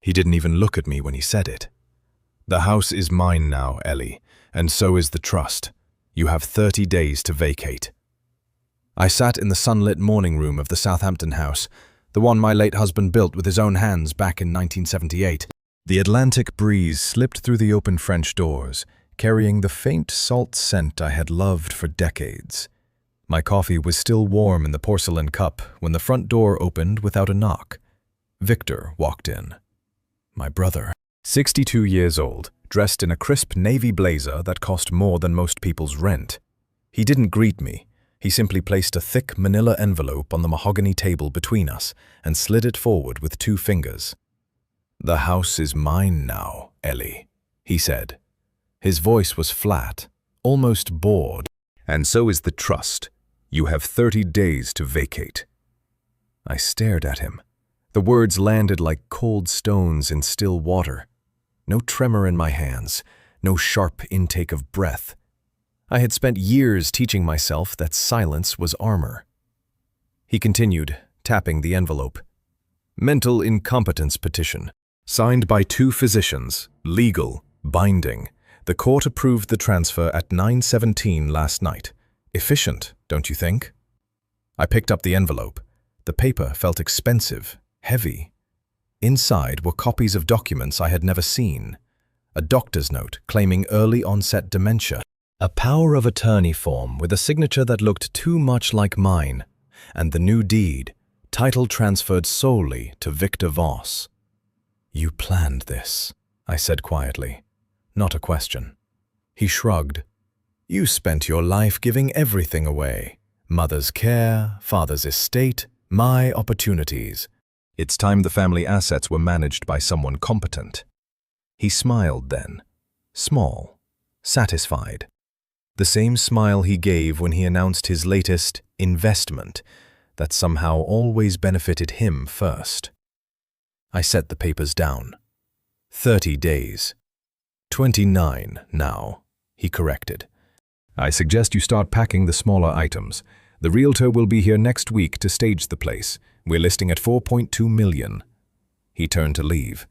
He didn't even look at me when he said it. "The house is mine now, Ellie, and so is the trust. You have 30 days to vacate." I sat in the sunlit morning room of the Southampton house, the one my late husband built with his own hands back in 1978. The Atlantic breeze slipped through the open French doors, carrying the faint salt scent I had loved for decades. My coffee was still warm in the porcelain cup when the front door opened without a knock. Victor walked in. My brother, 62 years old, dressed in a crisp navy blazer that cost more than most people's rent. He didn't greet me. He simply placed a thick manila envelope on the mahogany table between us and slid it forward with 2 fingers. "The house is mine now, Ellie," he said. His voice was flat, almost bored. "And so is the trust. You have 30 days to vacate." I stared at him. The words landed like cold stones in still water. No tremor in my hands, no sharp intake of breath. I had spent years teaching myself that silence was armor. He continued, tapping the envelope. "Mental incompetence petition. Signed by 2 physicians. Legal. Binding. The court approved the transfer at 9:17 last night. Efficient, don't you think?" I picked up the envelope. The paper felt expensive, heavy. Inside were copies of documents I had never seen. A doctor's note claiming early onset dementia. A power of attorney form with a signature that looked too much like mine. And the new deed, title transferred solely to Victor Voss. "You planned this," I said quietly. Not a question. He shrugged. "You spent your life giving everything away. Mother's care, father's estate, my opportunities. It's time the family assets were managed by someone competent." He smiled then. Small. Satisfied. The same smile he gave when he announced his latest investment that somehow always benefited him first. I set the papers down. 30 days. 29 now, he corrected. "I suggest you start packing the smaller items. The realtor will be here next week to stage the place. We're listing at 4.2 million. He turned to leave.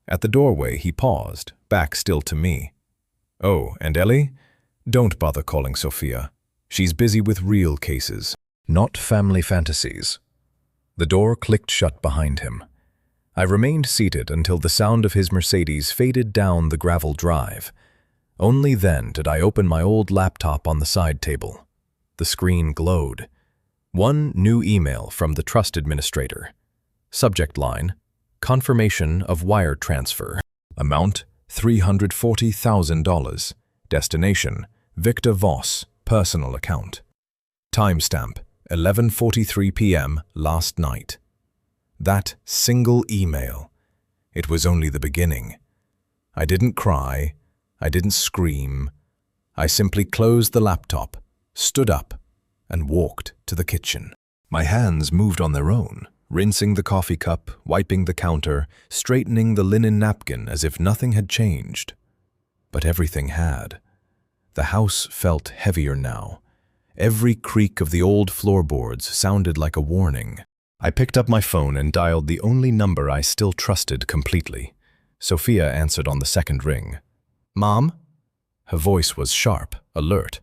At the doorway, he paused, back still to me. "Oh, and Ellie? Don't bother calling Sophia. She's busy with real cases, not family fantasies." The door clicked shut behind him. I remained seated until the sound of his Mercedes faded down the gravel drive. Only then did I open my old laptop on the side table. The screen glowed. One new email from the trust administrator. Subject line, confirmation of wire transfer. Amount, $340,000. Destination, Victor Voss, personal account. Timestamp, 11:43 p.m. last night. That single email. It was only the beginning. I didn't cry. I didn't scream. I simply closed the laptop, stood up, and walked to the kitchen. My hands moved on their own, rinsing the coffee cup, wiping the counter, straightening the linen napkin as if nothing had changed. But everything had. The house felt heavier now. Every creak of the old floorboards sounded like a warning. I picked up my phone and dialed the only number I still trusted completely. Sophia answered on the second ring. "Mom?" Her voice was sharp, alert.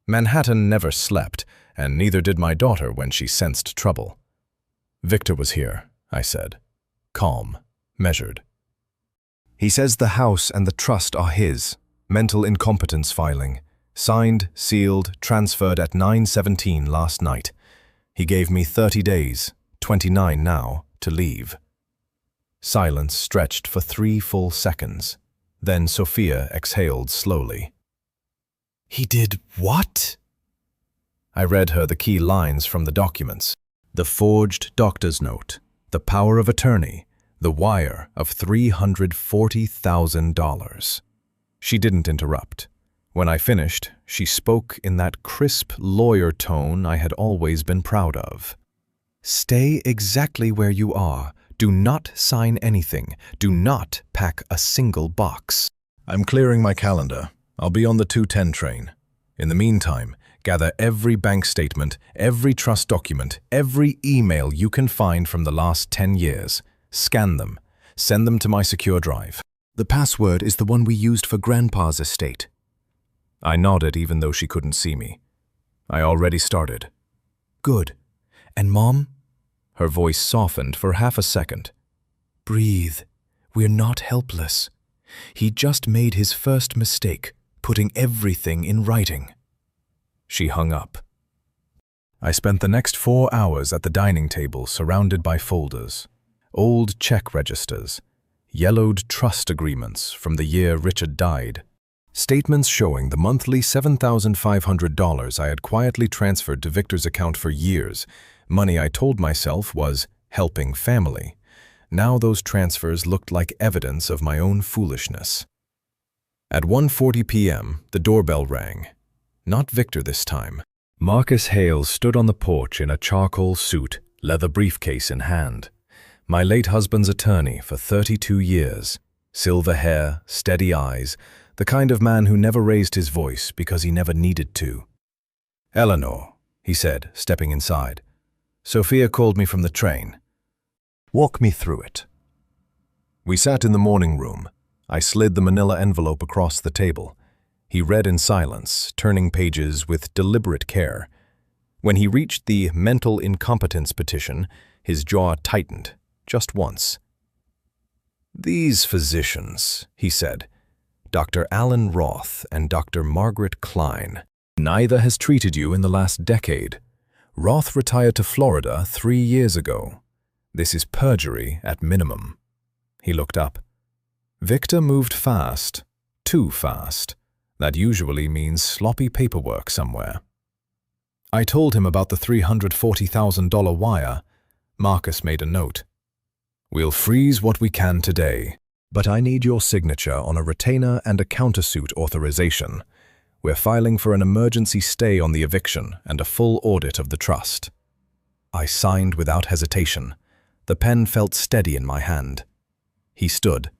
Manhattan never slept, and neither did my daughter when she sensed trouble. "Victor was here," I said. Calm, measured. "He says the house and the trust are his. Mental incompetence filing. Signed, sealed, transferred at 9:17 last night. He gave me 30 days, 29 now, to leave." Silence stretched for 3 full seconds. Then Sophia exhaled slowly. "He did what?" I read her the key lines from the documents. The forged doctor's note, the power of attorney, the wire of $340,000. She didn't interrupt. When I finished, she spoke in that crisp lawyer tone I had always been proud of. "Stay exactly where you are. Do not sign anything. Do not pack a single box." "I'm clearing my calendar. I'll be on the 2:10 train. In the meantime, gather every bank statement, every trust document, every email you can find from the last 10 years. Scan them. Send them to my secure drive. The password is the one we used for Grandpa's estate. I nodded even though she couldn't see me. I already started. Good. And Mom? Her voice softened for half a second. Breathe. We're not helpless. He just made his first mistake, putting everything in writing. She hung up. I spent the next 4 hours at the dining table surrounded by folders, old check registers, yellowed trust agreements from the year Richard died, statements showing the monthly $7,500 I had quietly transferred to Victor's account for years, money I told myself was helping family. Now those transfers looked like evidence of my own foolishness. At 1:40 p.m., the doorbell rang. Not Victor this time. Marcus Hale stood on the porch in a charcoal suit, leather briefcase in hand. My late husband's attorney for 32 years. Silver hair, steady eyes, the kind of man who never raised his voice because he never needed to. "Eleanor," he said, stepping inside. "Sophia called me from the train. Walk me through it." We sat in the morning room. I slid the manila envelope across the table. He read in silence, turning pages with deliberate care. When he reached the mental incompetence petition, his jaw tightened, just once. "These physicians," he said, Dr. Alan Roth and Dr. Margaret Klein, neither has treated you in the last decade. Roth retired to Florida 3 years ago. This is perjury at minimum." He looked up. "Victor moved fast, too fast. That usually means sloppy paperwork somewhere." I told him about the $340,000 wire. Marcus made a note. "We'll freeze what we can today, but I need your signature on a retainer and a countersuit authorization. We're filing for an emergency stay on the eviction and a full audit of the trust." I signed without hesitation. The pen felt steady in my hand. He stood.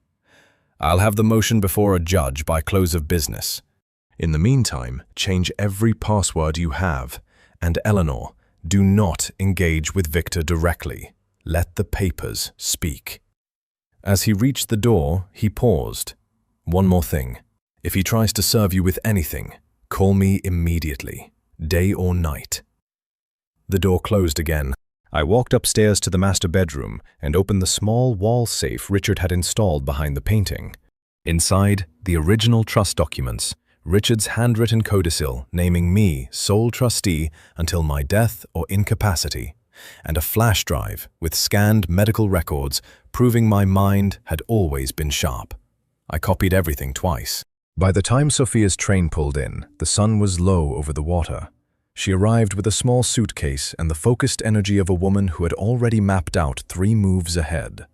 "I'll have the motion before a judge by close of business. In the meantime, change every password you have. And Eleanor, do not engage with Victor directly. Let the papers speak." As he reached the door, he paused. "One more thing. If he tries to serve you with anything, call me immediately, day or night." The door closed again. I walked upstairs to the master bedroom and opened the small wall safe Richard had installed behind the painting. Inside, the original trust documents, Richard's handwritten codicil naming me sole trustee until my death or incapacity, and a flash drive with scanned medical records proving my mind had always been sharp. I copied everything twice. By the time Sophia's train pulled in, the sun was low over the water. She arrived with a small suitcase and the focused energy of a woman who had already mapped out 3 moves ahead.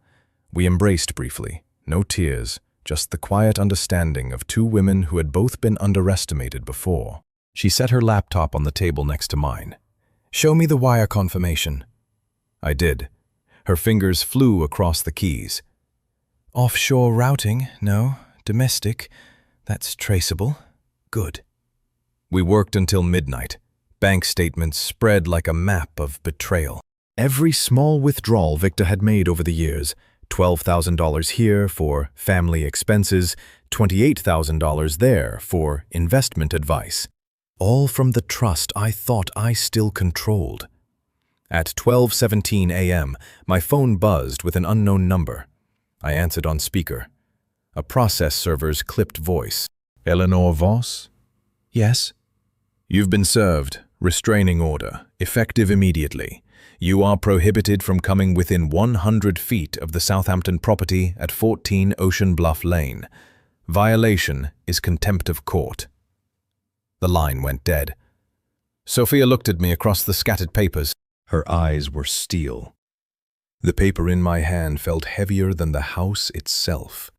We embraced briefly, no tears, just the quiet understanding of 2 women who had both been underestimated before. She set her laptop on the table next to mine. "Show me the wire confirmation." I did. Her fingers flew across the keys. "Offshore routing, no. Domestic, that's traceable. Good." We worked until midnight. Bank statements spread like a map of betrayal. Every small withdrawal Victor had made over the years, $12,000 here for family expenses, $28,000 there for investment advice. All from the trust I thought I still controlled. At 12:17 a.m., my phone buzzed with an unknown number. I answered on speaker. A process server's clipped voice. "Eleanor Voss?" "Yes." "You've been served. Restraining order, effective immediately. You are prohibited from coming within 100 feet of the Southampton property at 14 Ocean Bluff Lane. Violation is contempt of court." The line went dead. Sophia looked at me across the scattered papers. Her eyes were steel. The paper in my hand felt heavier than the house itself.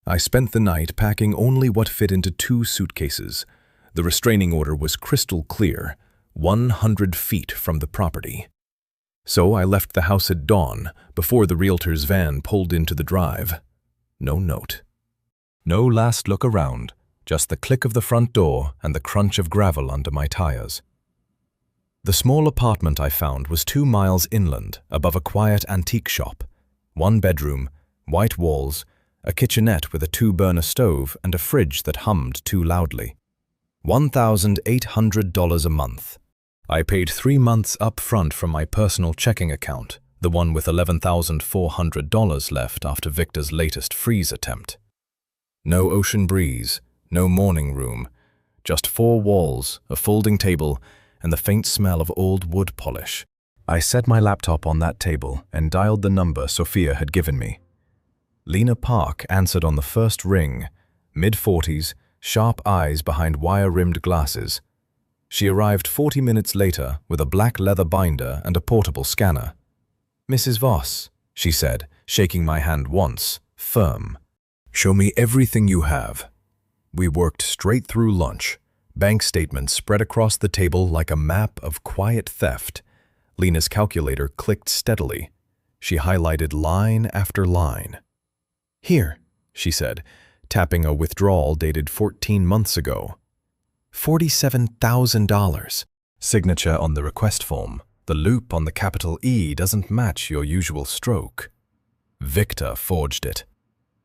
I spent the night packing only what fit into 2 suitcases. The restraining order was crystal clear, 100 feet from the property. So I left the house at dawn, before the realtor's van pulled into the drive. No note. No last look around, just the click of the front door and the crunch of gravel under my tires. The small apartment I found was 2 miles inland, above a quiet antique shop. 1 bedroom, white walls, a kitchenette with a 2-burner stove, and a fridge that hummed too loudly. $1,800 a month. I paid 3 months up front from my personal checking account, the one with $11,400 left after Victor's latest freeze attempt. No ocean breeze, no morning room, just 4 walls, a folding table, and the faint smell of old wood polish. I set my laptop on that table and dialed the number Sophia had given me. Lena Park answered on the first ring, mid-40s, sharp eyes behind wire-rimmed glasses. She arrived 40 minutes later with a black leather binder and a portable scanner. "Mrs. Voss," she said, shaking my hand once, firm. "Show me everything you have." We worked straight through lunch, bank statements spread across the table like a map of quiet theft. Lena's calculator clicked steadily. She highlighted line after line. "Here," she said, tapping a withdrawal dated 14 months ago. $47,000. Signature on the request form. The loop on the capital E doesn't match your usual stroke. Victor forged it.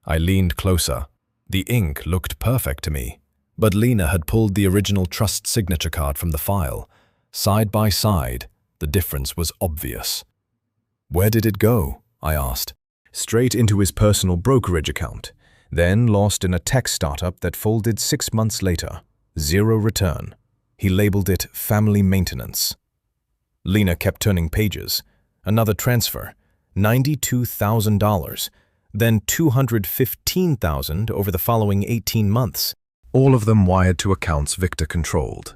I leaned closer. The ink looked perfect to me, but Lena had pulled the original trust signature card from the file. Side by side, the difference was obvious. "Where did it go?" I asked. "Straight into his personal brokerage account, then lost in a tech startup that folded 6 months later. 0 return. He labeled it family maintenance." Lena kept turning pages. Another transfer, $92,000, then $215,000 over the following 18 months. All of them wired to accounts Victor controlled.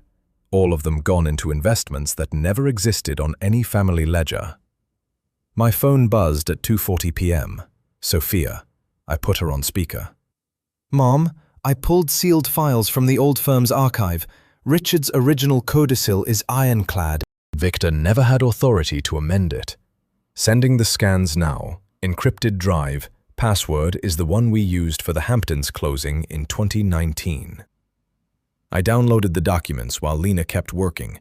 All of them gone into investments that never existed on any family ledger. My phone buzzed at 2:40 p.m. Sophia. I put her on speaker. "Mom, I pulled sealed files from the old firm's archive. Richard's original codicil is ironclad." Victor never had authority to amend it. "Sending the scans now. Encrypted drive. Password is the one we used for the Hamptons closing in 2019. I downloaded the documents while Lena kept working.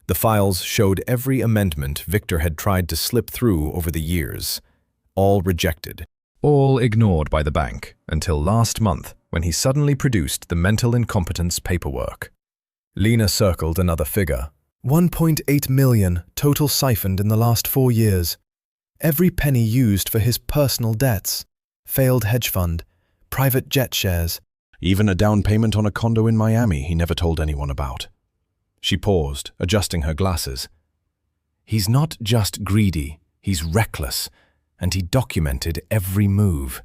The files showed every amendment Victor had tried to slip through over the years. All rejected. All ignored by the bank, until last month, when he suddenly produced the mental incompetence paperwork. Lena circled another figure. $1.8 million total siphoned in the last 4 years. Every penny used for his personal debts. Failed hedge fund, private jet shares. Even a down payment on a condo in Miami he never told anyone about. She paused, adjusting her glasses. He's not just greedy, he's reckless, and he documented every move.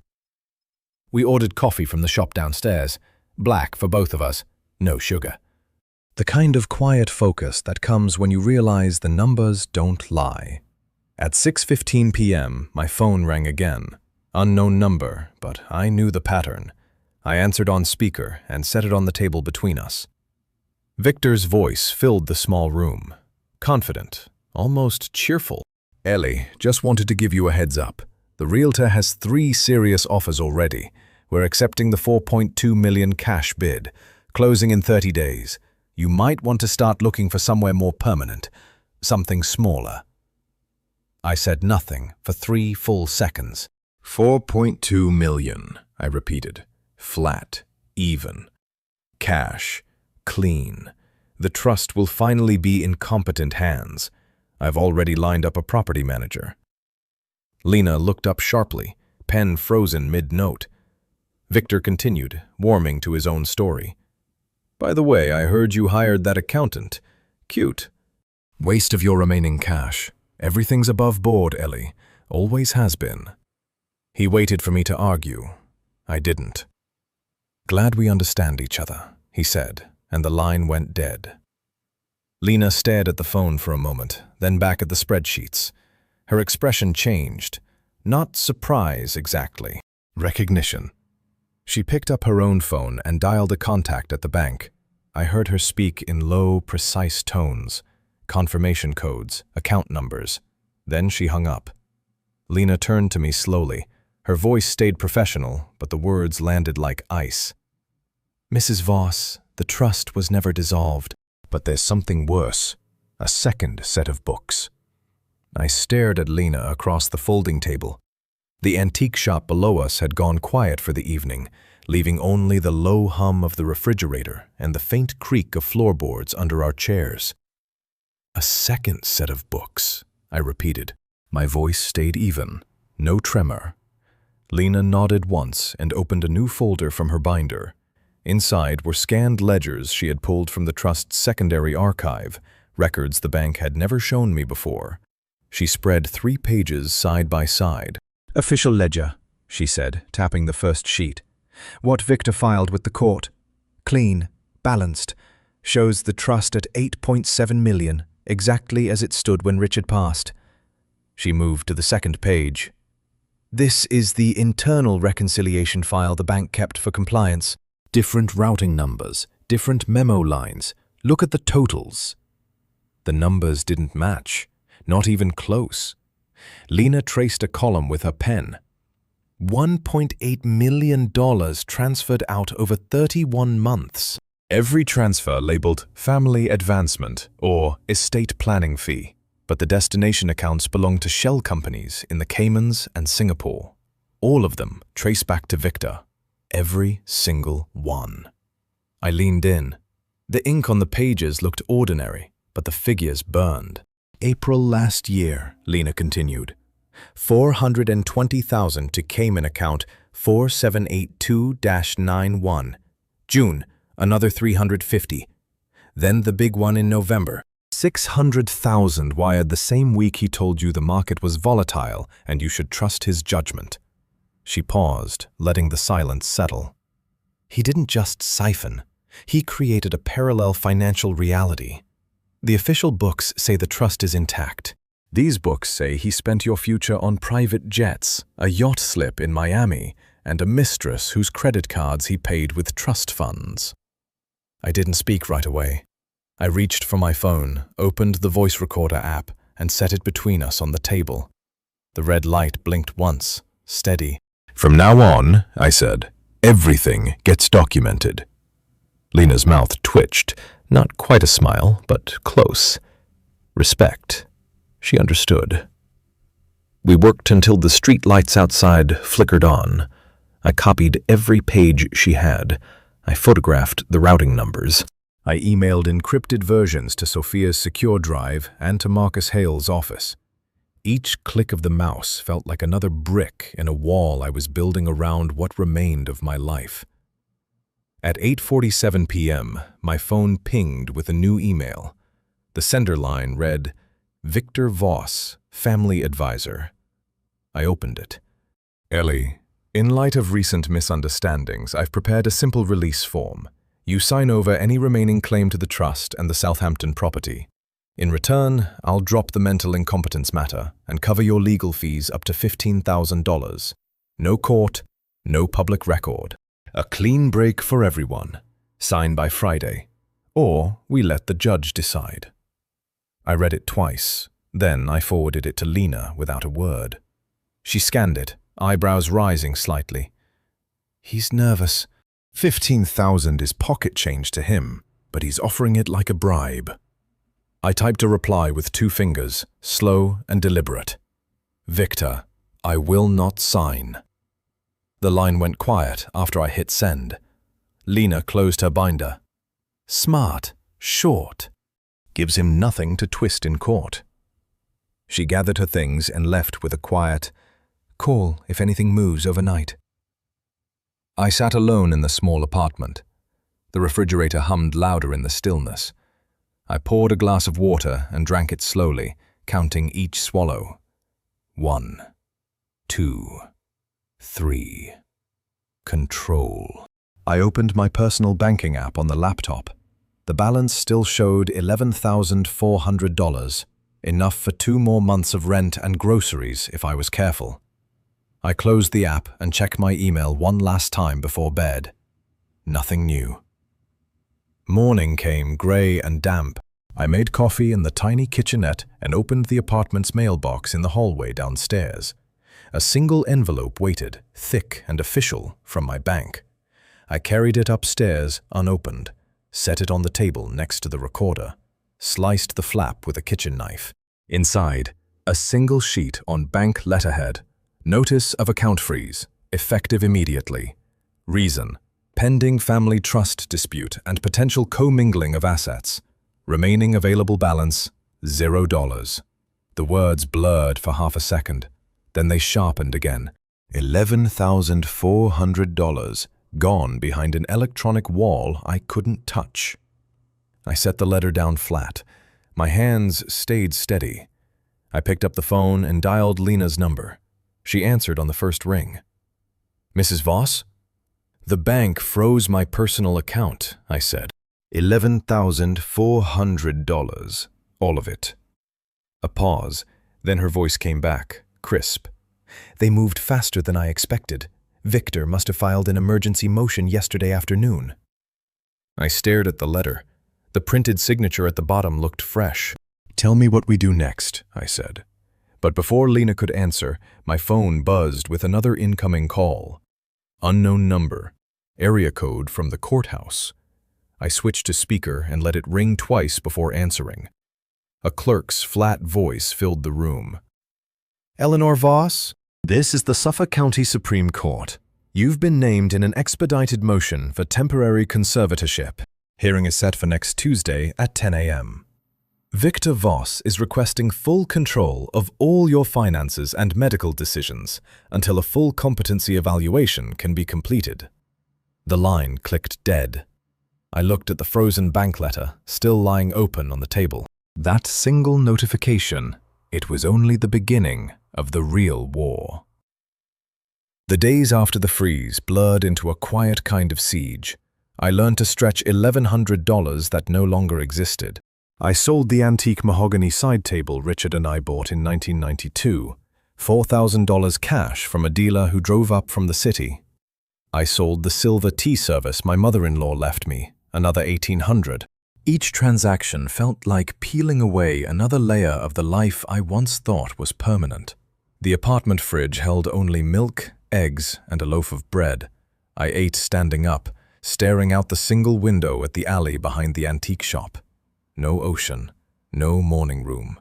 We ordered coffee from the shop downstairs, black for both of us, no sugar. The kind of quiet focus that comes when you realize the numbers don't lie. At 6:15 p.m., my phone rang again. Unknown number, but I knew the pattern. I answered on speaker and set it on the table between us. Victor's voice filled the small room. Confident, almost cheerful. "Ellie, just wanted to give you a heads up. The realtor has 3 serious offers already. We're accepting the $4.2 million cash bid, closing in 30 days. You might want to start looking for somewhere more permanent, something smaller." I said nothing for 3 full seconds. $4.2 million, I repeated. Flat, even. Cash, clean. The trust will finally be in competent hands. I've already lined up a property manager. Lena looked up sharply, pen frozen mid-note. Victor continued, warming to his own story. "By the way, I heard you hired that accountant. Cute. Waste of your remaining cash. Everything's above board, Ellie. Always has been." He waited for me to argue. I didn't. "Glad we understand each other," he said, and the line went dead. Lena stared at the phone for a moment, then back at the spreadsheets. Her expression changed. Not surprise exactly. Recognition. She picked up her own phone and dialed a contact at the bank. I heard her speak in low, precise tones. Confirmation codes, account numbers. Then she hung up. Lena turned to me slowly. Her voice stayed professional, but the words landed like ice. "Mrs. Voss, the trust was never dissolved, but there's something worse. A second set of books." I stared at Lena across the folding table. The antique shop below us had gone quiet for the evening, leaving only the low hum of the refrigerator and the faint creak of floorboards under our chairs. "A second set of books," I repeated. My voice stayed even, no tremor. Lena nodded once and opened a new folder from her binder. Inside were scanned ledgers she had pulled from the Trust's secondary archive, records the bank had never shown me before. She spread 3 pages side by side. "Official ledger," she said, tapping the first sheet. "What Victor filed with the court. Clean, balanced. Shows the trust at $8.7 million, exactly as it stood when Richard passed." She moved to the second page. "This is the internal reconciliation file the bank kept for compliance. Different routing numbers, different memo lines. Look at the totals." The numbers didn't match, not even close. Lena traced a column with her pen. $1.8 million transferred out over 31 months. Every transfer labeled family advancement or estate planning fee, but the destination accounts belong to shell companies in the Caymans and Singapore. All of them trace back to Victor. Every single one. I leaned in. The ink on the pages looked ordinary, but the figures burned. "April last year," Lena continued. $420,000 to Cayman account 4782-91. June, another $350. Then the big one in November. $600,000 wired the same week he told you the market was volatile and you should trust his judgment. She paused, letting the silence settle. He didn't just siphon. He created a parallel financial reality. The official books say the trust is intact. These books say he spent your future on private jets, a yacht slip in Miami, and a mistress whose credit cards he paid with trust funds. I didn't speak right away. I reached for my phone, opened the voice recorder app, and set it between us on the table. The red light blinked once, steady. "From now on," I said, "everything gets documented." Lena's mouth twitched, not quite a smile, but close. Respect. She understood. We worked until the street lights outside flickered on. I copied every page she had. I photographed the routing numbers. I emailed encrypted versions to Sophia's secure drive and to Marcus Hale's office. Each click of the mouse felt like another brick in a wall I was building around what remained of my life. At 8:47 p.m., my phone pinged with a new email. The sender line read, "Victor Voss, Family Advisor." I opened it. "Ellie, in light of recent misunderstandings, I've prepared a simple release form. You sign over any remaining claim to the trust and the Southampton property. In return, I'll drop the mental incompetence matter and cover your legal fees up to $15,000. No court, no public record. A clean break for everyone. Sign by Friday. Or we let the judge decide." I read it twice. Then I forwarded it to Lena without a word. She scanned it, eyebrows rising slightly. "He's nervous. 15,000 is pocket change to him, but he's offering it like a bribe." I typed a reply with 2 fingers, slow and deliberate. "Victor, I will not sign." The line went quiet after I hit send. Lena closed her binder. Smart, short. Gives him nothing to twist in court. She gathered her things and left with a quiet, "Call if anything moves overnight." I sat alone in the small apartment. The refrigerator hummed louder in the stillness. I poured a glass of water and drank it slowly, counting each swallow. 1, 2, 3. Control. I opened my personal banking app on the laptop. The balance still showed $11,400, enough for 2 more months of rent and groceries if I was careful. I closed the app and checked my email one last time before bed. Nothing new. Morning came grey and damp. I made coffee in the tiny kitchenette and opened the apartment's mailbox in the hallway downstairs. A single envelope waited, thick and official, from my bank. I carried it upstairs, unopened, set it on the table next to the recorder, sliced the flap with a kitchen knife. Inside, a single sheet on bank letterhead, Notice of account freeze, effective immediately. Reason: pending family trust dispute and potential commingling of assets. Remaining available balance, $0. The words blurred for half a second. Then they sharpened again. $11,400 gone behind an electronic wall I couldn't touch. I set the letter down flat. My hands stayed steady. I picked up the phone and dialed Lena's number. She answered on the first ring. "Mrs. Voss?" "The bank froze my personal account," I said. $11,400. All of it. A pause, then her voice came back, crisp. "They moved faster than I expected. Victor must have filed an emergency motion yesterday afternoon." I stared at the letter. The printed signature at the bottom looked fresh. "Tell me what we do next," I said. But before Lena could answer, my phone buzzed with another incoming call. Unknown number. Area code from the courthouse. I switched to speaker and let it ring twice before answering. A clerk's flat voice filled the room. "Eleanor Voss, this is the Suffolk County Supreme Court. You've been named in an expedited motion for temporary conservatorship. Hearing is set for next Tuesday at 10 a.m. Victor Voss is requesting full control of all your finances and medical decisions until a full competency evaluation can be completed." The line clicked dead. I looked at the frozen bank letter, still lying open on the table. That single notification, it was only the beginning of the real war. The days after the freeze blurred into a quiet kind of siege. I learned to stretch $1,100 that no longer existed. I sold the antique mahogany side table Richard and I bought in 1992, $4,000 cash from a dealer who drove up from the city. I sold the silver tea service my mother-in-law left me, another $1,800. Each transaction felt like peeling away another layer of the life I once thought was permanent. The apartment fridge held only milk, eggs, and a loaf of bread. I ate standing up, staring out the single window at the alley behind the antique shop. No ocean, no morning room.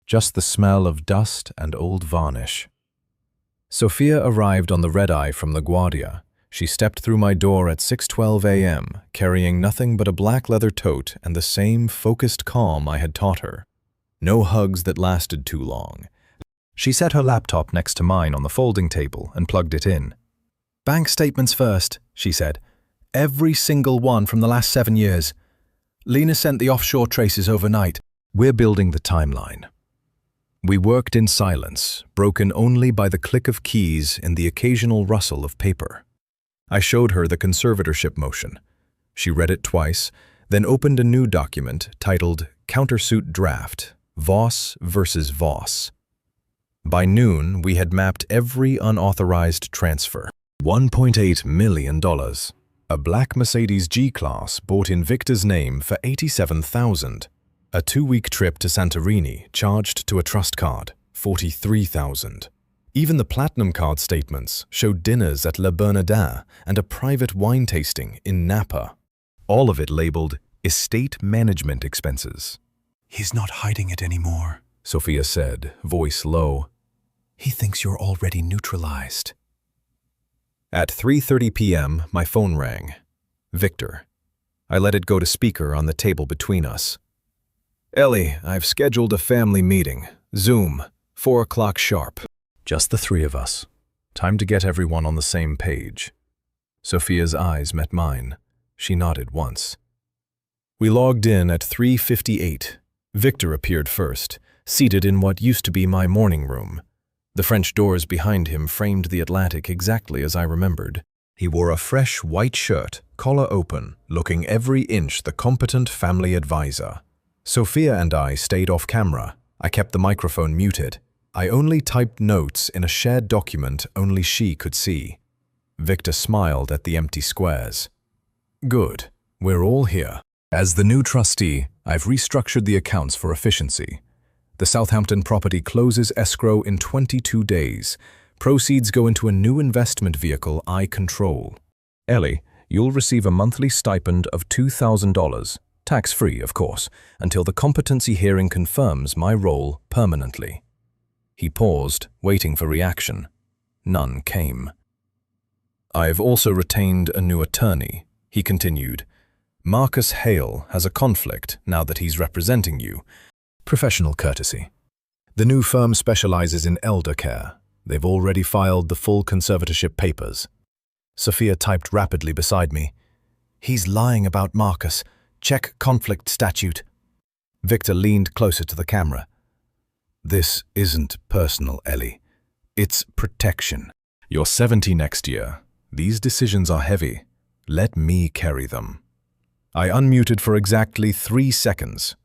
Just the smell of dust and old varnish. Sophia arrived on the red-eye from LaGuardia. She stepped through my door at 6:12 a.m., carrying nothing but a black leather tote and the same focused calm I had taught her. No hugs that lasted too long. She set her laptop next to mine on the folding table and plugged it in. "Bank statements first," she said. "Every single one from the last 7 years. Lena sent the offshore traces overnight. We're building the timeline." We worked in silence, broken only by the click of keys and the occasional rustle of paper. I showed her the conservatorship motion. She read it twice, then opened a new document titled Countersuit Draft, Voss versus Voss. By noon, we had mapped every unauthorized transfer. $1.8 million. A black Mercedes G-Class bought in Victor's name for $87,000. A 2-week trip to Santorini charged to a trust card, $43,000. Even the platinum card statements showed dinners at Le Bernardin and a private wine tasting in Napa. All of it labeled estate management expenses. "He's not hiding it anymore," Sophia said, voice low. "He thinks you're already neutralized." At 3:30 p.m., my phone rang. Victor. I let it go to speaker on the table between us. "Ellie, I've scheduled a family meeting. Zoom, 4 o'clock sharp." Just the 3 of us. Time to get everyone on the same page. Sophia's eyes met mine. She nodded once. We logged in at 3:58. Victor appeared first, seated in what used to be my morning room. The French doors behind him framed the Atlantic exactly as I remembered. He wore a fresh white shirt, collar open, looking every inch the competent family advisor. Sophia and I stayed off camera. I kept the microphone muted. I only typed notes in a shared document only she could see. Victor smiled at the empty squares. "Good. We're all here. As the new trustee, I've restructured the accounts for efficiency. The Southampton property closes escrow in 22 days. Proceeds go into a new investment vehicle I control. Ellie, you'll receive a monthly stipend of $2,000, tax-free, of course, until the competency hearing confirms my role permanently." He paused, waiting for reaction. none came. "I've also retained a new attorney," he continued. "Marcus Hale has a conflict now that he's representing you." Professional courtesy. The new firm specializes in elder care. They've already filed the full conservatorship papers. Sophia typed rapidly beside me. "He's lying about Marcus. Check conflict statute." Victor leaned closer to the camera. "This isn't personal, Ellie. It's protection. You're 70 next year. These decisions are heavy. Let me carry them." I unmuted for exactly 3 seconds.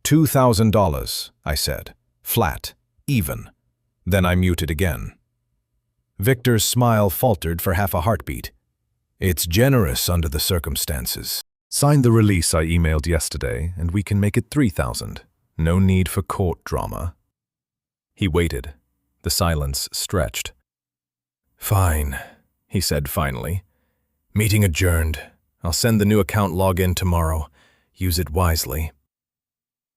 $2,000, I said. Flat. Even. Then I muted again. Victor's smile faltered for half a heartbeat. "It's generous under the circumstances. Sign the release I emailed yesterday, and we can make it 3,000. No need for court drama." He waited. The silence stretched. "Fine," he said finally. "Meeting adjourned. I'll send the new account login tomorrow. Use it wisely."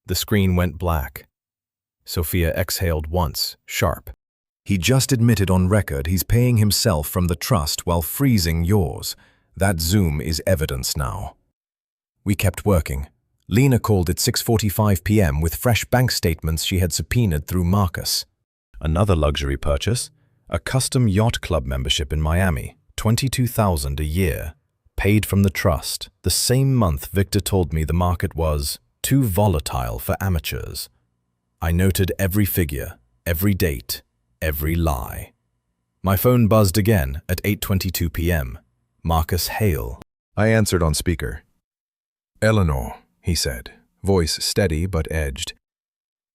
The screen went black. Sophia exhaled once, sharp. "He just admitted on record he's paying himself from the trust while freezing yours. That Zoom is evidence now." We kept working. Lena called at 6:45 p.m. with fresh bank statements she had subpoenaed through Marcus. Another luxury purchase, a custom yacht club membership in Miami, $22,000 a year, paid from the trust, the same month Victor told me the market was too volatile for amateurs. I noted every figure, every date, every lie. My phone buzzed again at 8:22 p.m. Marcus Hale. I answered on speaker. "Eleanor," he said, voice steady but edged.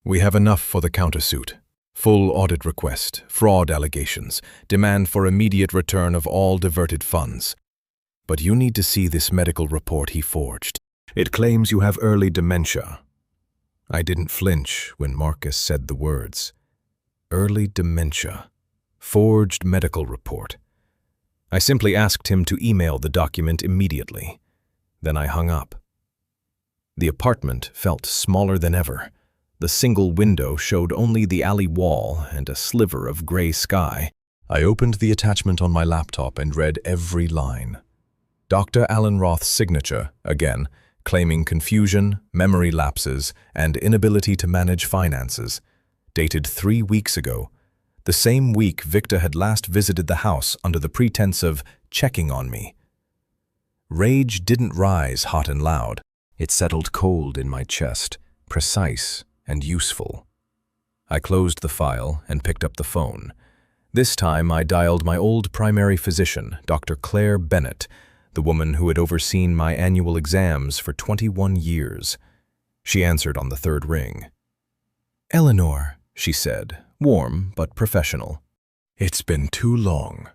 "We have enough for the countersuit. Full audit request, fraud allegations, demand for immediate return of all diverted funds. But you need to see this medical report he forged. It claims you have early dementia." I didn't flinch when Marcus said the words. Early dementia. Forged medical report. I simply asked him to email the document immediately. Then I hung up. The apartment felt smaller than ever. The single window showed only the alley wall and a sliver of gray sky. I opened the attachment on my laptop and read every line. Dr. Alan Roth's signature, again, claiming confusion, memory lapses, and inability to manage finances, dated 3 weeks ago, the same week Victor had last visited the house under the pretense of checking on me. Rage didn't rise hot and loud. It settled cold in my chest, precise and useful. I closed the file and picked up the phone. This time I dialed my old primary physician, Dr. Claire Bennett, the woman who had overseen my annual exams for 21 years. She answered on the third ring. "Eleanor," she said, warm but professional. "It's been too long."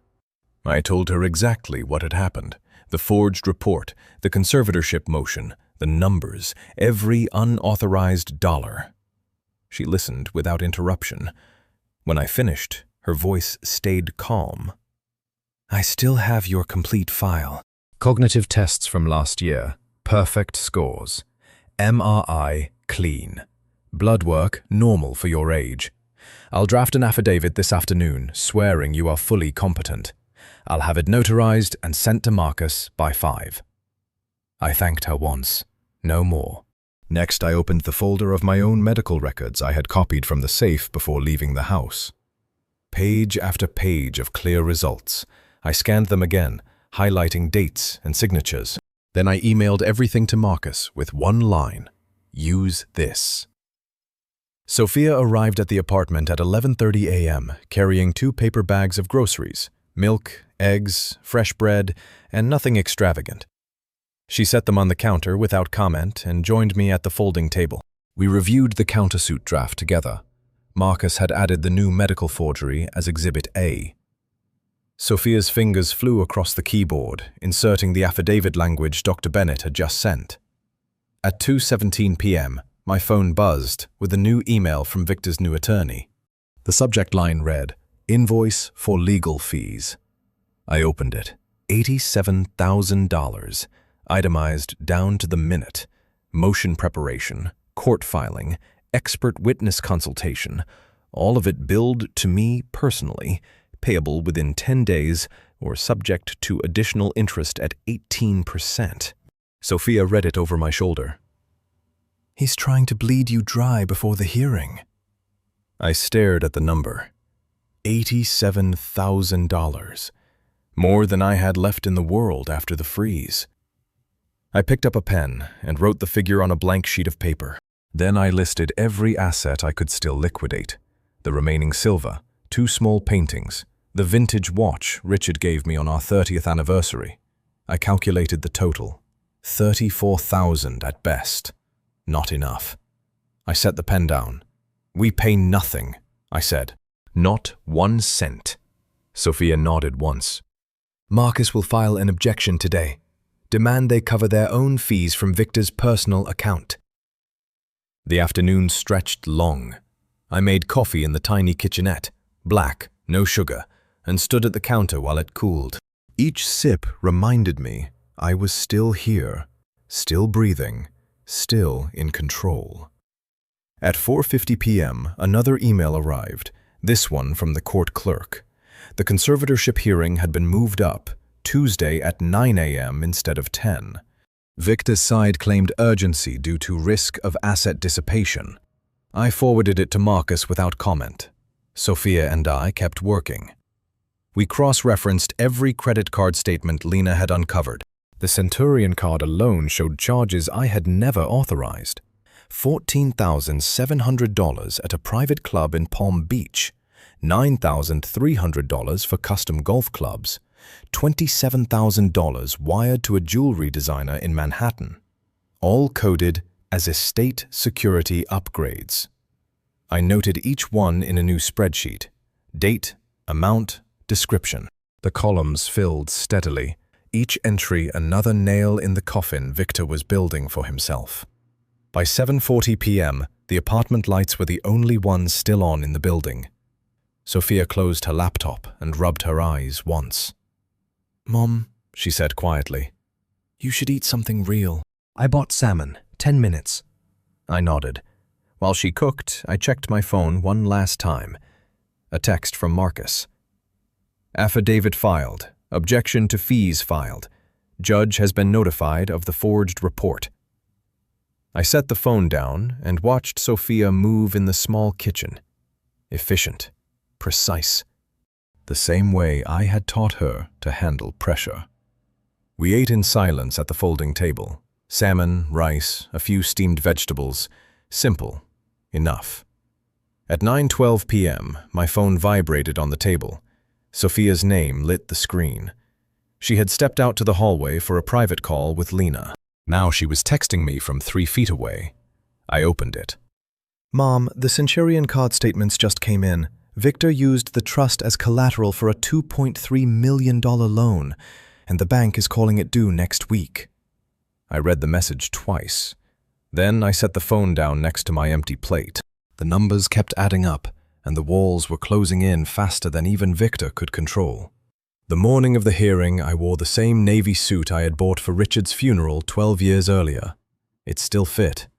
I told her exactly what had happened. The forged report, the conservatorship motion, the numbers, every unauthorized dollar. She listened without interruption. When I finished, her voice stayed calm. "I still have your complete file. Cognitive tests from last year, perfect scores. MRI, clean. Blood work, normal for your age. I'll draft an affidavit this afternoon, swearing you are fully competent. I'll have it notarized and sent to Marcus by 5. I thanked her once, no more. Next, I opened the folder of my own medical records I had copied from the safe before leaving the house. Page after page of clear results. I scanned them again, highlighting dates and signatures. Then I emailed everything to Marcus with one line: use this. Sophia arrived at the apartment at 11:30 a.m., carrying 2 paper bags of groceries, milk, eggs, fresh bread, and nothing extravagant. She set them on the counter without comment and joined me at the folding table. We reviewed the countersuit draft together. Marcus had added the new medical forgery as Exhibit A. Sophia's fingers flew across the keyboard, inserting the affidavit language Dr. Bennett had just sent. At 2:17 p.m., my phone buzzed with a new email from Victor's new attorney. The subject line read, "Invoice for legal fees." I opened it. $87,000, itemized down to the minute. Motion preparation, court filing, expert witness consultation, all of it billed to me personally, payable within 10 days, or subject to additional interest at 18%. Sophia read it over my shoulder. He's trying to bleed you dry before the hearing. I stared at the number. $87,000. More than I had left in the world after the freeze. I picked up a pen and wrote the figure on a blank sheet of paper. Then I listed every asset I could still liquidate. The remaining silver, 2 small paintings, the vintage watch Richard gave me on our 30th anniversary. I calculated the total. $34,000 at best. Not enough. I set the pen down. We pay nothing, I said. Not 1 cent. Sophia nodded once. Marcus will file an objection today. Demand they cover their own fees from Victor's personal account. The afternoon stretched long. I made coffee in the tiny kitchenette, black, no sugar, and stood at the counter while it cooled. Each sip reminded me I was still here, still breathing, still in control. At 4:50 p.m., another email arrived, this one from the court clerk. The conservatorship hearing had been moved up, Tuesday at 9 a.m. instead of 10. Victor's side claimed urgency due to risk of asset dissipation. I forwarded it to Marcus without comment. Sophia and I kept working. We cross-referenced every credit card statement Lena had uncovered. The Centurion card alone showed charges I had never authorized. $14,700 at a private club in Palm Beach, $9,300 for custom golf clubs, $27,000 wired to a jewelry designer in Manhattan, all coded as estate security upgrades. I noted each one in a new spreadsheet: date, amount, description. The columns filled steadily, each entry another nail in the coffin Victor was building for himself. By 7:40 p.m., the apartment lights were the only ones still on in the building. Sophia closed her laptop and rubbed her eyes once. Mom, she said quietly, you should eat something real. I bought salmon, 10 minutes. I nodded. While she cooked, I checked my phone one last time. A text from Marcus. Affidavit filed. Objection to fees filed. Judge has been notified of the forged report. I set the phone down and watched Sophia move in the small kitchen. Efficient. Precise. The same way I had taught her to handle pressure. We ate in silence at the folding table. Salmon, rice, a few steamed vegetables. Simple. Enough. At 9:12 p.m., my phone vibrated on the table. Sophia's name lit the screen. She had stepped out to the hallway for a private call with Lena. Now she was texting me from 3 feet away. I opened it. Mom, the Centurion card statements just came in. Victor used the trust as collateral for a $2.3 million loan, and the bank is calling it due next week. I read the message twice. Then I set the phone down next to my empty plate. The numbers kept adding up, and the walls were closing in faster than even Victor could control. The morning of the hearing, I wore the same navy suit I had bought for Richard's funeral 12 years earlier. It still fit.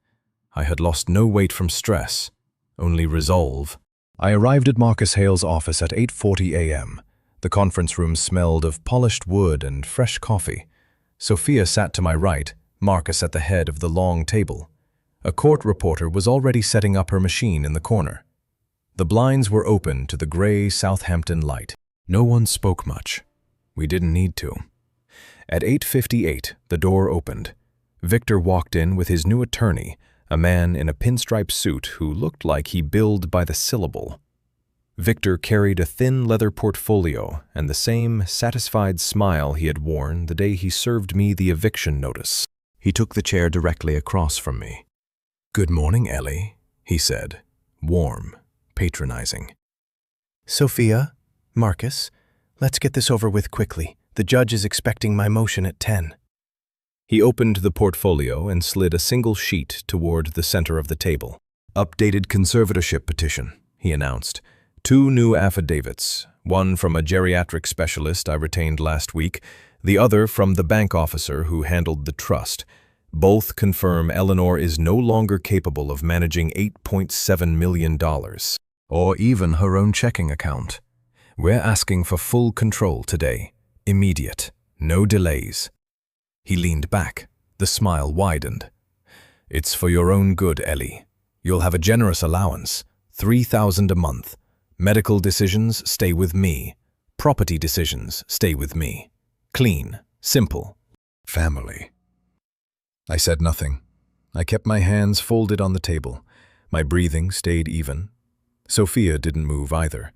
I had lost no weight from stress, only resolve. I arrived at Marcus Hale's office at 8:40 a.m. The conference room smelled of polished wood and fresh coffee. Sophia sat to my right, Marcus at the head of the long table. A court reporter was already setting up her machine in the corner. The blinds were open to the gray Southampton light. No one spoke much. We didn't need to. At 8:58, the door opened. Victor walked in with his new attorney, a man in a pinstripe suit who looked like he billed by the syllable. Victor carried a thin leather portfolio and the same satisfied smile he had worn the day he served me the eviction notice. He took the chair directly across from me. "Good morning, Ellie," he said, warm, patronizing. Sophia, Marcus, let's get this over with quickly. The judge is expecting my motion at 10. He opened the portfolio and slid a single sheet toward the center of the table. "Updated conservatorship petition," he announced. 2 new affidavits, one from a geriatric specialist I retained last week, the other from the bank officer who handled the trust. Both confirm Eleanor is no longer capable of managing $8.7 million, or even her own checking account. We're asking for full control today. Immediate. No delays. He leaned back. The smile widened. It's for your own good, Ellie. You'll have a generous allowance. $3,000 a month. Medical decisions stay with me. Property decisions stay with me. Clean. Simple. Family. I said nothing. I kept my hands folded on the table. My breathing stayed even. Sophia didn't move either.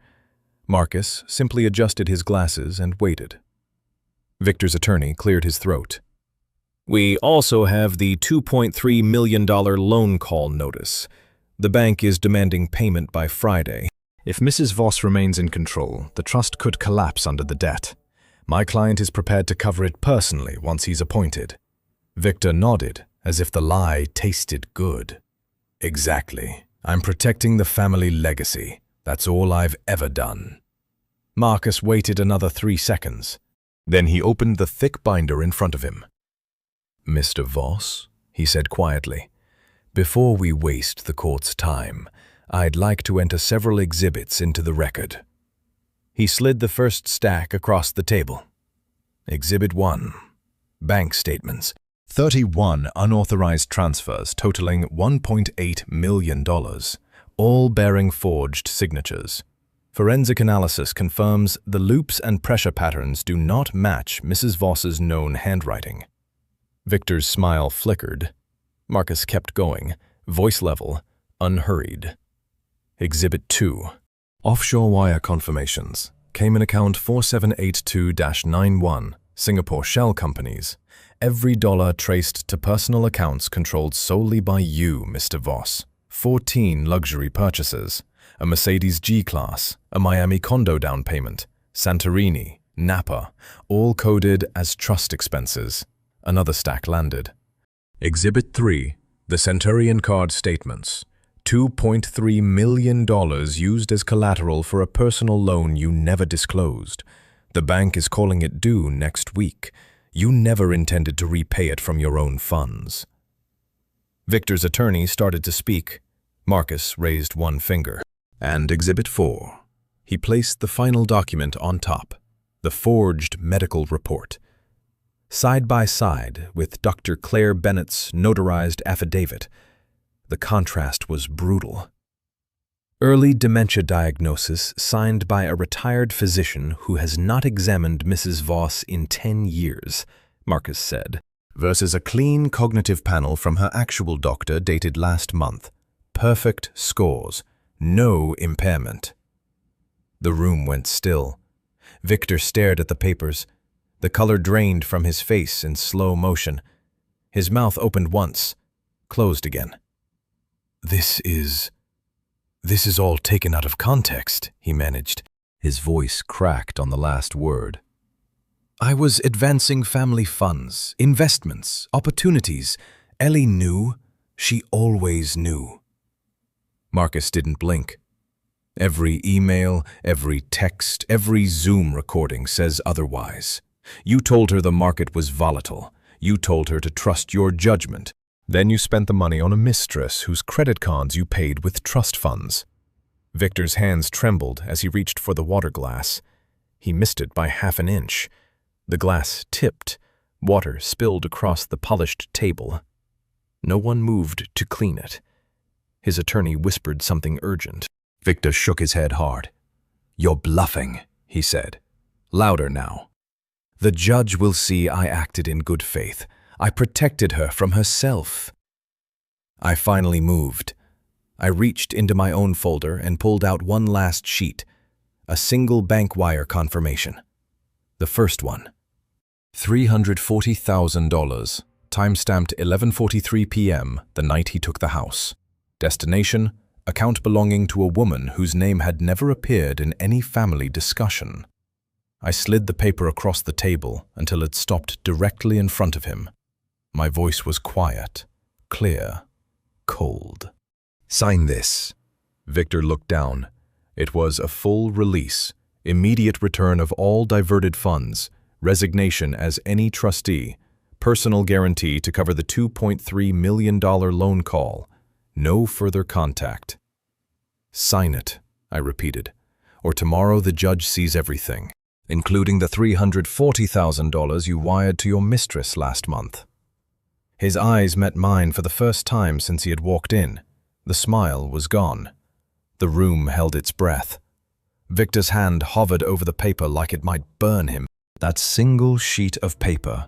Marcus simply adjusted his glasses and waited. Victor's attorney cleared his throat. We also have the $2.3 million loan call notice. The bank is demanding payment by Friday. If Mrs. Voss remains in control, the trust could collapse under the debt. My client is prepared to cover it personally once he's appointed. Victor nodded, as if the lie tasted good. Exactly. I'm protecting the family legacy. That's all I've ever done. Marcus waited another 3 seconds. Then he opened the thick binder in front of him. Mr. Voss, he said quietly, before we waste the court's time, I'd like to enter several exhibits into the record. He slid the first stack across the table. Exhibit 1. Bank statements. 31 unauthorized transfers totaling $1.8 million, all bearing forged signatures. Forensic analysis confirms the loops and pressure patterns do not match Mrs. Voss's known handwriting. Victor's smile flickered. Marcus kept going, voice level, unhurried. Exhibit 2. Offshore wire confirmations. Cayman account 4782-91, Singapore Shell Companies. Every dollar traced to personal accounts controlled solely by you, Mr. Voss. 14 luxury purchases. A Mercedes G-Class, a Miami condo down payment, Santorini, Napa, all coded as trust expenses. Another stack landed. Exhibit 3. The Centurion card statements. $2.3 million used as collateral for a personal loan you never disclosed. The bank is calling it due next week. You never intended to repay it from your own funds. Victor's attorney started to speak. Marcus raised one finger. And Exhibit 4. He placed the final document on top, the forged medical report. Side by side with Dr. Claire Bennett's notarized affidavit, the contrast was brutal. Early dementia diagnosis signed by a retired physician who has not examined Mrs. Voss in 10 years, Marcus said, versus a clean cognitive panel from her actual doctor dated last month. Perfect scores. No impairment. The room went still. Victor stared at the papers. The color drained from his face in slow motion. His mouth opened once, closed again. This is all taken out of context, he managed. His voice cracked on the last word. I was advancing family funds, investments, opportunities. Ellie knew. She always knew. Marcus didn't blink. Every email, every text, every Zoom recording says otherwise. You told her the market was volatile. You told her to trust your judgment. Then you spent the money on a mistress whose credit cards you paid with trust funds. Victor's hands trembled as he reached for the water glass. He missed it by half an inch. The glass tipped. Water spilled across the polished table. No one moved to clean it. His attorney whispered something urgent. Victor shook his head hard. You're bluffing, he said. Louder now. The judge will see I acted in good faith. I protected her from herself. I finally moved. I reached into my own folder and pulled out one last sheet. A single bank wire confirmation. The first one. $340,000. Time-stamped 11:43 p.m. the night he took the house. Destination, account belonging to a woman whose name had never appeared in any family discussion. I slid the paper across the table until it stopped directly in front of him. My voice was quiet, clear, cold. Sign this. Victor looked down. It was a full release, immediate return of all diverted funds, resignation as any trustee, personal guarantee to cover the $2.3 million loan call. No further contact. Sign it, I repeated, or tomorrow the judge sees everything, including the $340,000 you wired to your mistress last month." His eyes met mine for the first time since he had walked in. The smile was gone. The room held its breath. Victor's hand hovered over the paper like it might burn him. That single sheet of paper.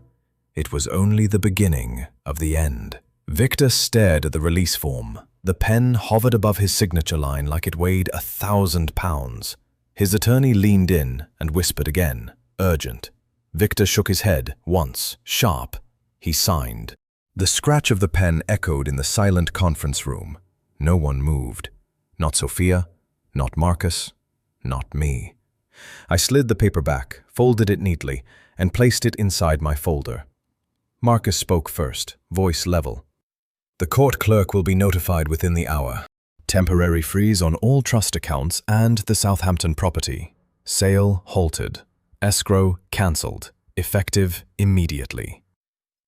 It was only the beginning of the end. Victor stared at the release form. The pen hovered above his signature line like it weighed 1,000 pounds. His attorney leaned in and whispered again, urgent. Victor shook his head once, sharp. He signed. The scratch of the pen echoed in the silent conference room. No one moved. Not Sophia, not Marcus, not me. I slid the paper back, folded it neatly, and placed it inside my folder. Marcus spoke first, voice level. "The court clerk will be notified within the hour. Temporary freeze on all trust accounts and the Southampton property. Sale halted. Escrow cancelled. Effective immediately."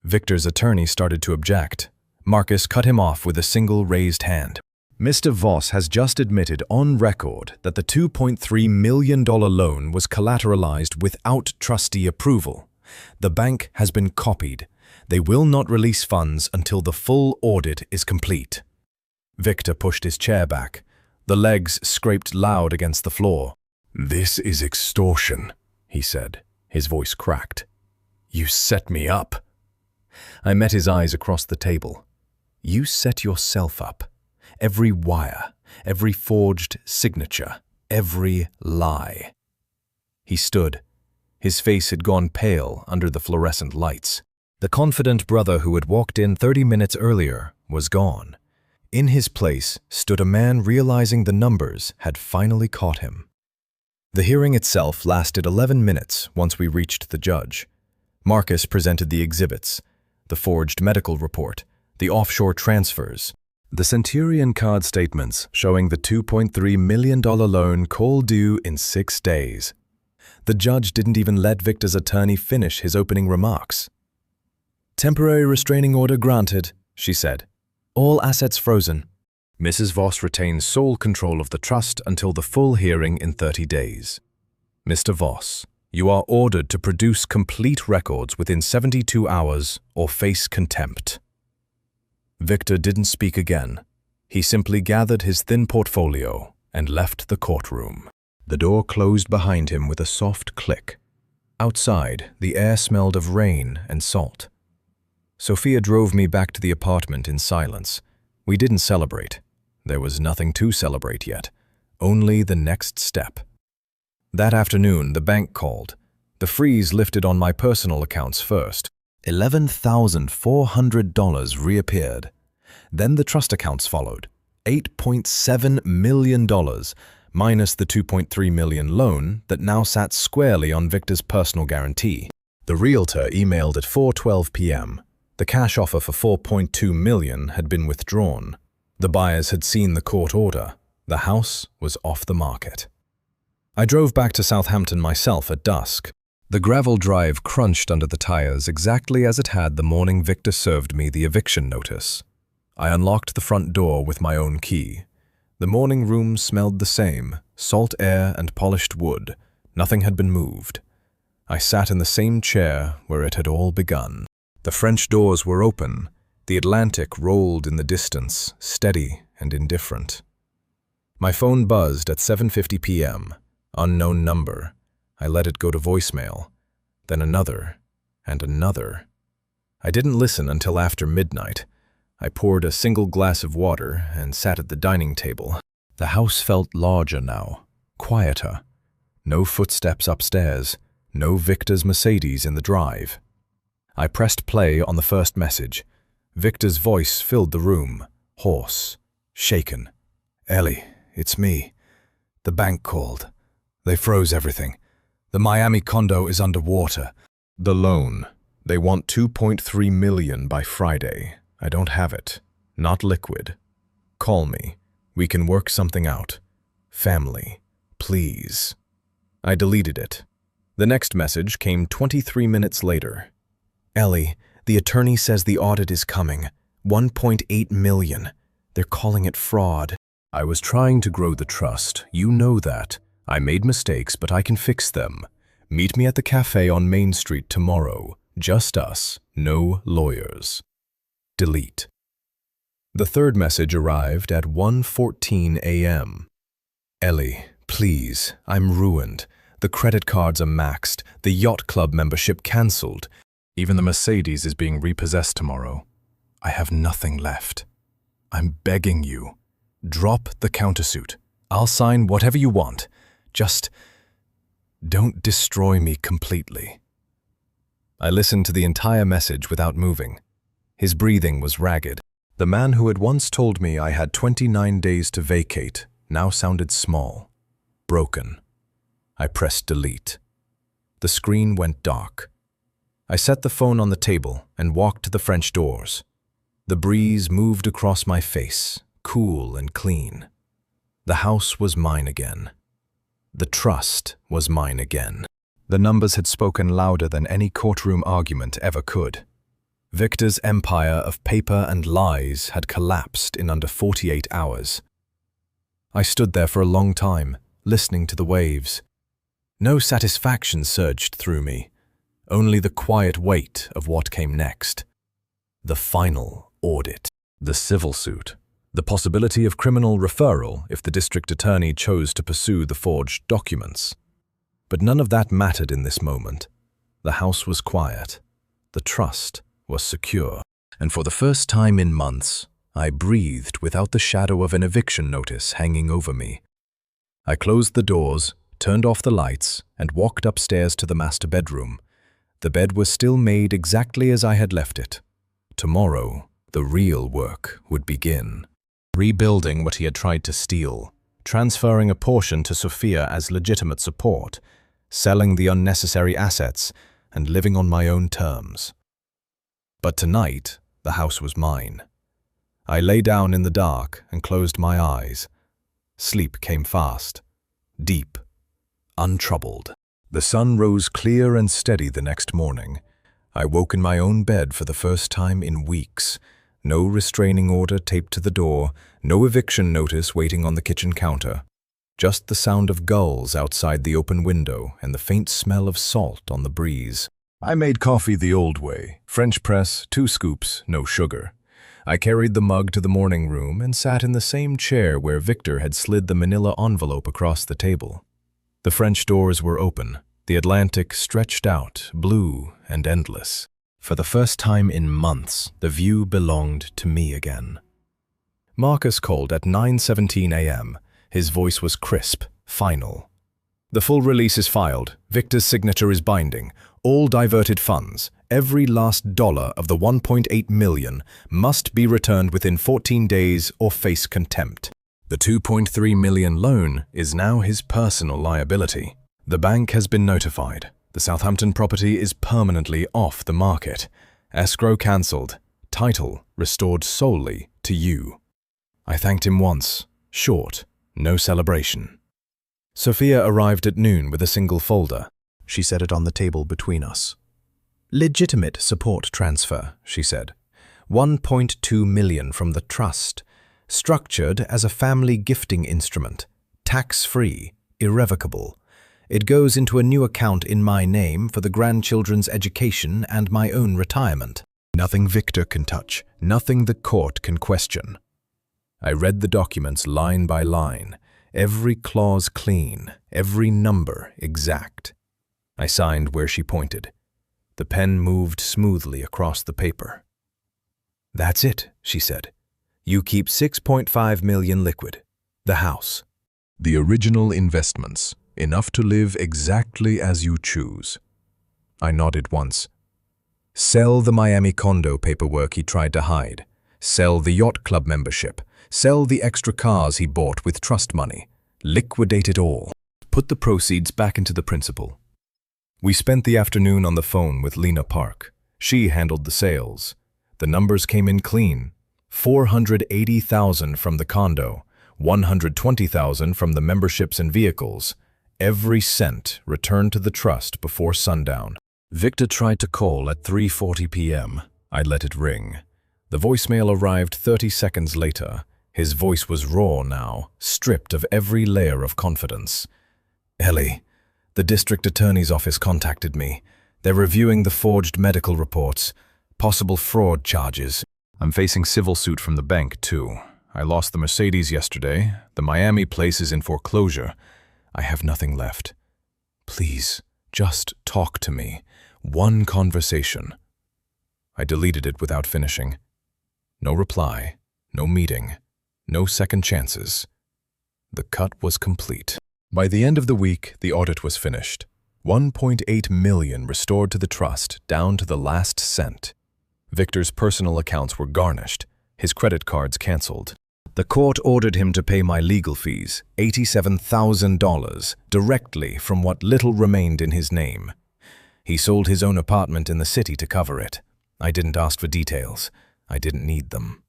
Victor's attorney started to object. Marcus cut him off with a single raised hand. "Mr. Voss has just admitted on record that the $2.3 million loan was collateralized without trustee approval. The bank has been copied. They will not release funds until the full audit is complete." Victor pushed his chair back. The legs scraped loud against the floor. "This is extortion," he said. His voice cracked. "You set me up." I met his eyes across the table. "You set yourself up. Every wire, every forged signature, every lie." He stood. His face had gone pale under the fluorescent lights. The confident brother who had walked in 30 minutes earlier was gone. In his place stood a man realizing the numbers had finally caught him. The hearing itself lasted 11 minutes once we reached the judge. Marcus presented the exhibits, the forged medical report, the offshore transfers, the Centurion card statements showing the $2.3 million loan call due in 6 days. The judge didn't even let Victor's attorney finish his opening remarks. "Temporary restraining order granted," she said. "All assets frozen. Mrs. Voss retains sole control of the trust until the full hearing in 30 days. Mr. Voss, you are ordered to produce complete records within 72 hours or face contempt." Victor didn't speak again. He simply gathered his thin portfolio and left the courtroom. The door closed behind him with a soft click. Outside, the air smelled of rain and salt. Sophia drove me back to the apartment in silence. We didn't celebrate. There was nothing to celebrate yet, only the next step. That afternoon, the bank called. The freeze lifted on my personal accounts first. $11,400 reappeared. Then the trust accounts followed. $8.7 million, minus the $2.3 million loan that now sat squarely on Victor's personal guarantee. The realtor emailed at 4:12 p.m. The cash offer for $4.2 million had been withdrawn. The buyers had seen the court order. The house was off the market. I drove back to Southampton myself at dusk. The gravel drive crunched under the tires exactly as it had the morning Victor served me the eviction notice. I unlocked the front door with my own key. The morning room smelled the same, salt air and polished wood. Nothing had been moved. I sat in the same chair where it had all begun. The French doors were open. The Atlantic rolled in the distance, steady and indifferent. My phone buzzed at 7:50 p.m. Unknown number. I let it go to voicemail. Then another, and another. I didn't listen until after midnight. I poured a single glass of water and sat at the dining table. The house felt larger now, quieter. No footsteps upstairs, no Victor's Mercedes in the drive. I pressed play on the first message. Victor's voice filled the room, hoarse, shaken. "Ellie, it's me. The bank called. They froze everything. The Miami condo is underwater. The loan. They want $2.3 million by Friday. I don't have it. Not liquid. Call me. We can work something out. Family. Please." I deleted it. The next message came 23 minutes later. "Ellie, the attorney says the audit is coming. $1.8 million. They're calling it fraud." I was trying to grow the trust. You know that. I made mistakes, but I can fix them. Meet me at the cafe on Main Street tomorrow. Just us, no lawyers. Delete. The third message arrived at 1:14 a.m. Ellie, please, I'm ruined. The credit cards are maxed, the yacht club membership cancelled. Even the Mercedes is being repossessed tomorrow. I have nothing left. I'm begging you. Drop the countersuit. I'll sign whatever you want. Just don't destroy me completely. I listened to the entire message without moving. His breathing was ragged. The man who had once told me I had 29 days to vacate now sounded small, broken. I pressed delete. The screen went dark. I set the phone on the table and walked to the French doors. The breeze moved across my face, cool and clean. The house was mine again. The trust was mine again. The numbers had spoken louder than any courtroom argument ever could. Victor's empire of paper and lies had collapsed in under 48 hours. I stood there for a long time, listening to the waves. No satisfaction surged through me, only the quiet weight of what came next. The final audit. The civil suit. The possibility of criminal referral if the district attorney chose to pursue the forged documents. But none of that mattered in this moment. The house was quiet. The trust was secure. And for the first time in months, I breathed without the shadow of an eviction notice hanging over me. I closed the doors, turned off the lights, and walked upstairs to the master bedroom. The bed was still made exactly as I had left it. Tomorrow, the real work would begin. Rebuilding what he had tried to steal, transferring a portion to Sophia as legitimate support, selling the unnecessary assets, and living on my own terms. But tonight, the house was mine. I lay down in the dark and closed my eyes. Sleep came fast, deep, untroubled. The sun rose clear and steady the next morning. I woke in my own bed for the first time in weeks. No restraining order taped to the door, no eviction notice waiting on the kitchen counter. Just the sound of gulls outside the open window and the faint smell of salt on the breeze. I made coffee the old way, French press, 2 scoops, no sugar. I carried the mug to the morning room and sat in the same chair where Victor had slid the manila envelope across the table. The French doors were open. The Atlantic stretched out, blue and endless. For the first time in months, the view belonged to me again. Marcus called at 9:17 a.m. His voice was crisp, final. The full release is filed. Victor's signature is binding. All diverted funds, every last dollar of the 1.8 million, must be returned within 14 days or face contempt. The 2.3 million loan is now his personal liability. The bank has been notified. The Southampton property is permanently off the market. Escrow cancelled. Title restored solely to you. I thanked him once. Short. No celebration. Sophia arrived at noon with a single folder. She set it on the table between us. Legitimate support transfer, she said. 1.2 million from the trust. Structured as a family gifting instrument. Tax-free. Irrevocable. It goes into a new account in my name for the grandchildren's education and my own retirement. Nothing Victor can touch, nothing the court can question. I read the documents line by line, every clause clean, every number exact. I signed where she pointed. The pen moved smoothly across the paper. That's it, she said. You keep 6.5 million liquid. The house. The original investments. Enough to live exactly as you choose. I nodded once. Sell the Miami condo paperwork he tried to hide. Sell the yacht club membership. Sell the extra cars he bought with trust money. Liquidate it all. Put the proceeds back into the principal. We spent the afternoon on the phone with Lena Park. She handled the sales. The numbers came in clean. 480,000 from the condo, 120,000 from the memberships and vehicles. Every cent returned to the trust before sundown. Victor tried to call at 3:40 p.m. I let it ring. The voicemail arrived 30 seconds later. His voice was raw now, stripped of every layer of confidence. Ellie, the district attorney's office contacted me. They're reviewing the forged medical reports, possible fraud charges. I'm facing civil suit from the bank, too. I lost the Mercedes yesterday. The Miami place is in foreclosure. I have nothing left. Please, just talk to me. One conversation. I deleted it without finishing. No reply, no meeting, no second chances. The cut was complete. By the end of the week, the audit was finished. 1.8 million restored to the trust, down to the last cent. Victor's personal accounts were garnished, his credit cards cancelled. The court ordered him to pay my legal fees, $87,000, directly from what little remained in his name. He sold his own apartment in the city to cover it. I didn't ask for details. I didn't need them.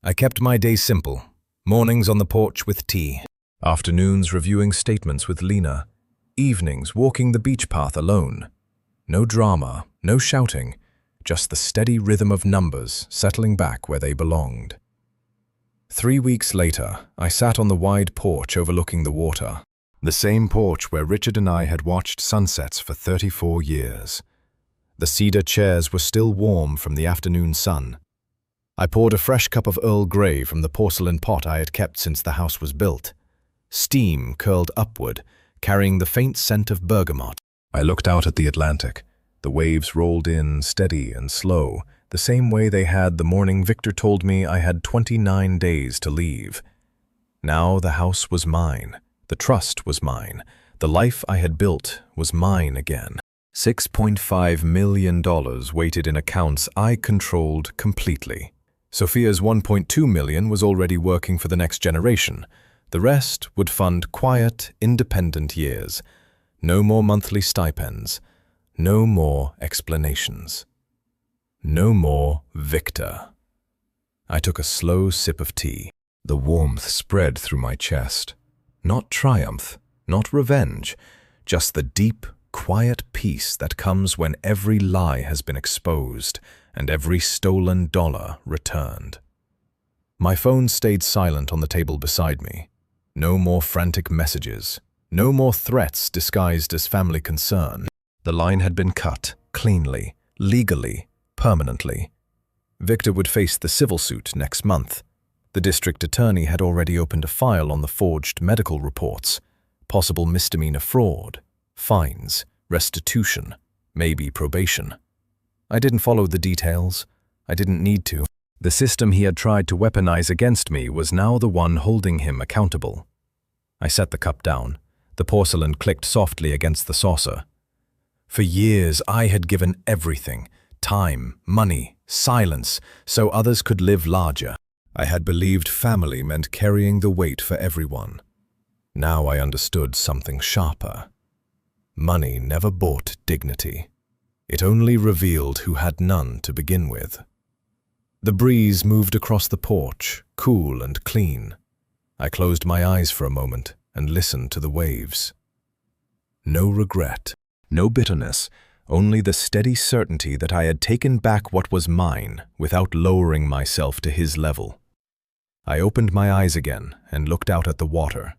I kept my days simple. Mornings on the porch with tea. Afternoons reviewing statements with Lena. Evenings walking the beach path alone. No drama, no shouting, just the steady rhythm of numbers settling back where they belonged. 3 weeks later, I sat on the wide porch overlooking the water. The same porch where Richard and I had watched sunsets for 34 years. The cedar chairs were still warm from the afternoon sun. I poured a fresh cup of Earl Grey from the porcelain pot I had kept since the house was built. Steam curled upward, carrying the faint scent of bergamot. I looked out at the Atlantic. The waves rolled in, steady and slow, the same way they had the morning Victor told me I had 29 days to leave. Now the house was mine. The trust was mine. The life I had built was mine again. $6.5 million waited in accounts I controlled completely. Sophia's $1.2 million was already working for the next generation. The rest would fund quiet, independent years. No more monthly stipends. No more explanations. No more Victor. I took a slow sip of tea. The warmth spread through my chest. Not triumph, not revenge, just the deep, quiet peace that comes when every lie has been exposed and every stolen dollar returned. My phone stayed silent on the table beside me. No more frantic messages. No more threats disguised as family concern. The line had been cut, cleanly, legally, permanently. Victor would face the civil suit next month. The district attorney had already opened a file on the forged medical reports, possible misdemeanor fraud, fines, restitution, maybe probation. I didn't follow the details. I didn't need to. The system he had tried to weaponize against me was now the one holding him accountable. I set the cup down. The porcelain clicked softly against the saucer. For years, I had given everything, time, money, silence, so others could live larger. I had believed family meant carrying the weight for everyone. Now I understood something sharper. Money never bought dignity. It only revealed who had none to begin with. The breeze moved across the porch, cool and clean. I closed my eyes for a moment and listened to the waves. No regret, no bitterness, only the steady certainty that I had taken back what was mine without lowering myself to his level. I opened my eyes again and looked out at the water.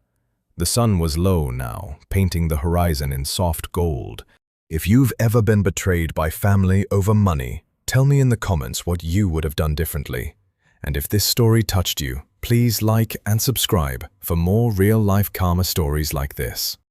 The sun was low now, painting the horizon in soft gold. If you've ever been betrayed by family over money, tell me in the comments what you would have done differently. And if this story touched you, please like and subscribe for more real-life karma stories like this.